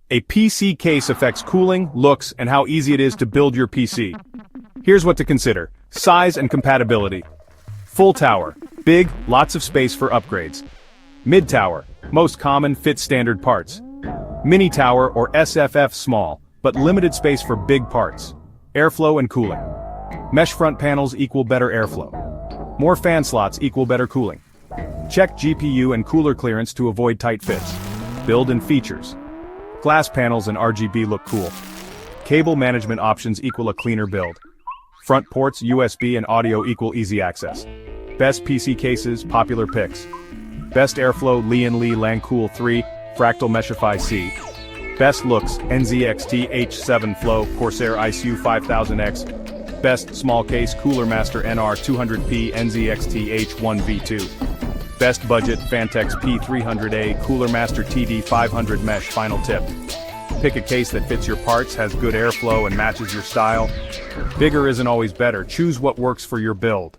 A PC case affects cooling, looks, and how easy it is to build your PC. Here's what to consider. Size and compatibility. Full tower. Big, lots of space for upgrades. Mid tower. Most common, fits standard parts. Mini tower or SFF small, but limited space for big parts. Airflow and cooling. Mesh front panels equal better airflow. More fan slots equal better cooling. Check GPU and cooler clearance to avoid tight fits. Build and features. Glass panels and RGB look cool. Cable management options equal a cleaner build. Front ports, USB and audio equal easy access. Best PC cases, popular picks. Best airflow, Li & Li Langcool 3, Fractal Meshify C. Best looks, NZXT H7 Flow, Corsair ICU 5000X. Best small case, Cooler Master NR200P NZXT H1 V2. Best budget, Fantex P300A, Cooler Master TD 500 Mesh. Final tip. Pick a case that fits your parts, has good airflow and matches your style. Bigger isn't always better. Choose what works for your build.